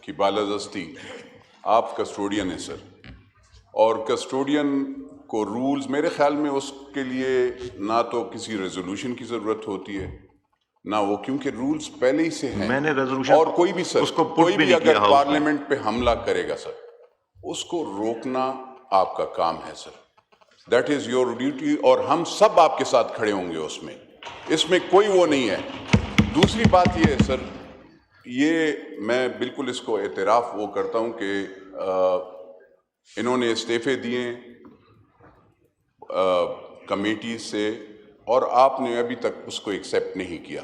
کی بالادستی آپ کسٹوڈین ہیں سر، اور کسٹوڈین کو رولز میرے خیال میں اس کے لیے نہ تو کسی ریزولوشن کی ضرورت ہوتی ہے نہ وہ، کیونکہ رولز پہلے ہی سے ہیں. میں نے ریزولوشن اور کوئی بھی سر، اس کو کوئی بھی اگر ہاؤس میں پارلیمنٹ پہ حملہ کرے گا سر، اس کو روکنا آپ کا کام ہے سر. دیٹ از یور ڈیوٹی، اور ہم سب آپ کے ساتھ کھڑے ہوں گے اس میں کوئی وہ نہیں ہے. دوسری بات یہ ہے سر، یہ میں بالکل اس کو اعتراف وہ کرتا ہوں کہ انہوں نے استعفے دیے کمیٹی سے، اور آپ نے ابھی تک اس کو ایکسیپٹ نہیں کیا.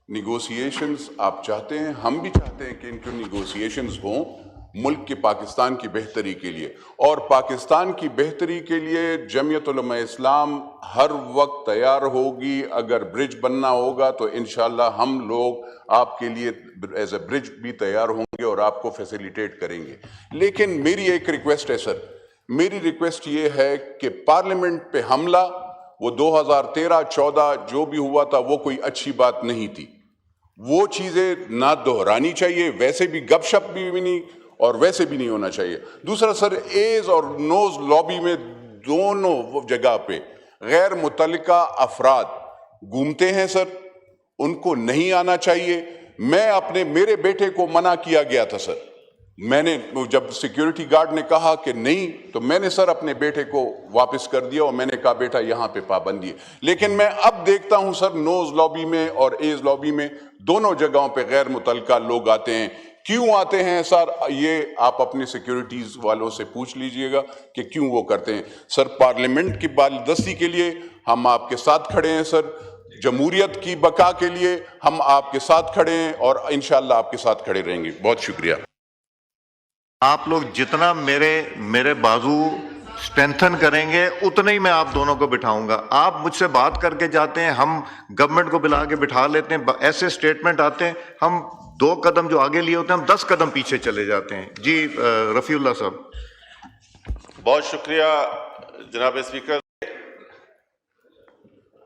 نیگوسیشنز آپ چاہتے ہیں، ہم بھی چاہتے ہیں کہ ان کے نیگوسیشنز ہوں ملک کے پاکستان کی بہتری کے لیے، اور پاکستان کی بہتری کے لیے جمعیت علماء اسلام ہر وقت تیار ہوگی. اگر برج بننا ہوگا تو انشاءاللہ ہم لوگ آپ کے لیے ایز اے برج بھی تیار ہوں گے اور آپ کو فیسیلیٹیٹ کریں گے. لیکن میری ایک ریکویسٹ ہے سر، میری ریکویسٹ یہ ہے کہ پارلیمنٹ پہ حملہ، وہ 2013-14 جو بھی ہوا تھا وہ کوئی اچھی بات نہیں تھی. وہ چیزیں نہ دہرانی چاہیے، ویسے بھی گپ شپ بھی نہیں اور ویسے بھی نہیں ہونا چاہیے. دوسرا سر، ایز اور نوز لابی میں دونوں جگہ پہ غیر متعلقہ افراد گھومتے ہیں سر، ان کو نہیں آنا چاہیے. میرے بیٹے کو منع کیا گیا تھا سر، میں نے جب سیکیورٹی گارڈ نے کہا کہ نہیں تو میں نے سر اپنے بیٹے کو واپس کر دیا اور میں نے کہا بیٹا یہاں پہ پابندی ہے. لیکن میں اب دیکھتا ہوں سر، نوز لابی میں اور ایز لابی میں دونوں جگہوں پہ غیر متعلقہ لوگ آتے ہیں. کیوں آتے ہیں سر؟ یہ آپ اپنے سیکیورٹیز والوں سے پوچھ لیجئے گا کہ کیوں وہ کرتے ہیں. سر پارلیمنٹ کی بالادستی کے لیے ہم آپ کے ساتھ کھڑے ہیں سر، جمہوریت کی بقا کے لیے ہم آپ کے ساتھ کھڑے ہیں اور انشاءاللہ آپ کے ساتھ کھڑے رہیں گے. بہت شکریہ. آپ لوگ جتنا میرے بازو سٹرینتھن کریں گے اتنا ہی میں آپ دونوں کو بٹھاؤں گا. آپ مجھ سے بات کر کے جاتے ہیں، ہم گورنمنٹ کو بلا کے بٹھا لیتے ہیں، ایسے سٹیٹمنٹ آتے ہیں، ہم 2 قدم جو آگے لیے ہوتے ہیں ہم 10 قدم پیچھے چلے جاتے ہیں. جی رفیع اللہ صاحب. بہت شکریہ جناب اسپیکر.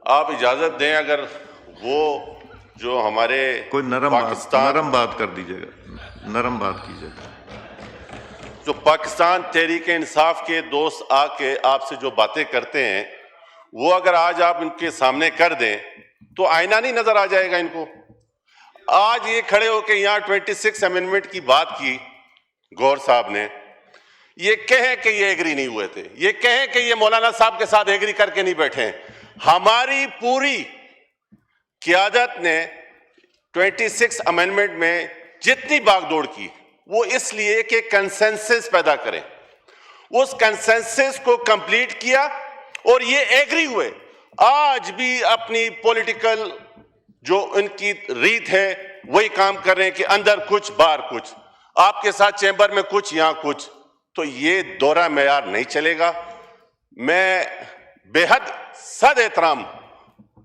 آپ اجازت دیں اگر وہ جو ہمارے کوئی نرم بات کر دیجیے گا، نرم بات کیجیے گا. جو پاکستان تحریک انصاف کے دوست آ کے آپ سے جو باتیں کرتے ہیں وہ اگر آج آپ ان کے سامنے کر دیں تو آئینہ نہیں نظر آ جائے گا ان کو. آج یہ کھڑے ہو کے یہاں 26 امینڈمنٹ کی بات کی گور صاحب نے، یہ کہیں کہ یہ ایگری نہیں ہوئے تھے، یہ کہیں کہ یہ مولانا صاحب کے ساتھ ایگری کر کے نہیں بیٹھے ہیں. ہماری پوری قیادت نے 26 امینڈمنٹ میں جتنی باغ دوڑ کی وہ اس لیے کہ کنسنسس پیدا کریں. اس کنسنسس کو کمپلیٹ کیا اور یہ ایگری ہوئے. آج بھی اپنی پولیٹیکل جو ان کی ریت ہے وہی کام کر رہے ہیں کہ اندر کچھ باہر کچھ، آپ کے ساتھ چیمبر میں کچھ یہاں کچھ. تو یہ دورہ معیار نہیں چلے گا. میں بے حد صد احترام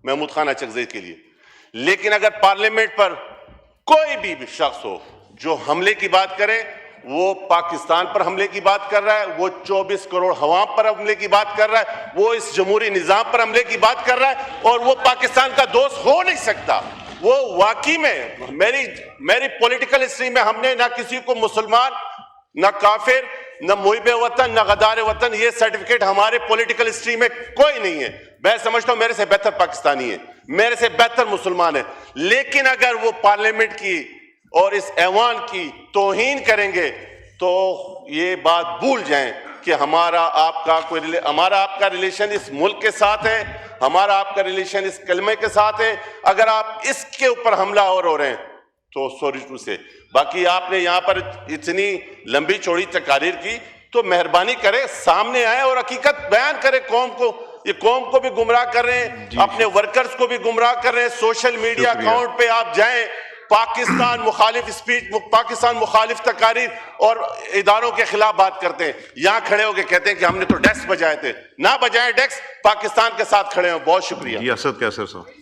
محمود خان اچکزئی کے لیے، لیکن اگر پارلیمنٹ پر کوئی بھی شخص ہو جو حملے کی بات کرے، وہ پاکستان پر حملے کی بات کر رہا ہے، وہ 24 کروڑ عوام پر حملے کی بات کر رہا ہے، وہ اس جمہوری نظام پر حملے کی بات کر رہا ہے، اور وہ پاکستان کا دوست ہو نہیں سکتا. وہ واقعی میں میری پولیٹیکل ہسٹری میں ہم نے نہ کسی کو مسلمان، نہ کافر، نہ محب وطن، نہ غدار وطن، یہ سرٹیفکیٹ ہمارے پولیٹیکل ہسٹری میں کوئی نہیں ہے. میں سمجھتا ہوں میرے سے بہتر پاکستانی ہے، میرے سے بہتر مسلمان ہے. لیکن اگر وہ پارلیمنٹ کی اور اس ایوان کی توہین کریں گے تو یہ بات بھول جائیں کہ ہمارا آپ کا ریلیشن اس ملک کے ساتھ ہے، ہمارا آپ کا ریلیشن اس کلمے کے ساتھ ہے. اگر آپ اس کے اوپر حملہ ہو رہے ہیں تو سوری ٹو سے. باقی آپ نے یہاں پر اتنی لمبی چوڑی تقاریر کی تو مہربانی کرے سامنے آئے اور حقیقت بیان کرے قوم کو. یہ قوم کو بھی گمراہ کر رہے ہیں، اپنے ورکرز کو بھی گمراہ کر رہے ہیں. سوشل میڈیا اکاؤنٹ پہ آپ جائیں، پاکستان مخالف سپیچ، پاکستان مخالف تقاریر اور اداروں کے خلاف بات کرتے ہیں. یہاں کھڑے ہو کے کہتے ہیں کہ ہم نے تو ڈیسک بجائے تھے. نہ بجائیں ڈیسک، پاکستان کے ساتھ کھڑے ہوں. بہت شکریہ. جی اسد کیسر صاحب.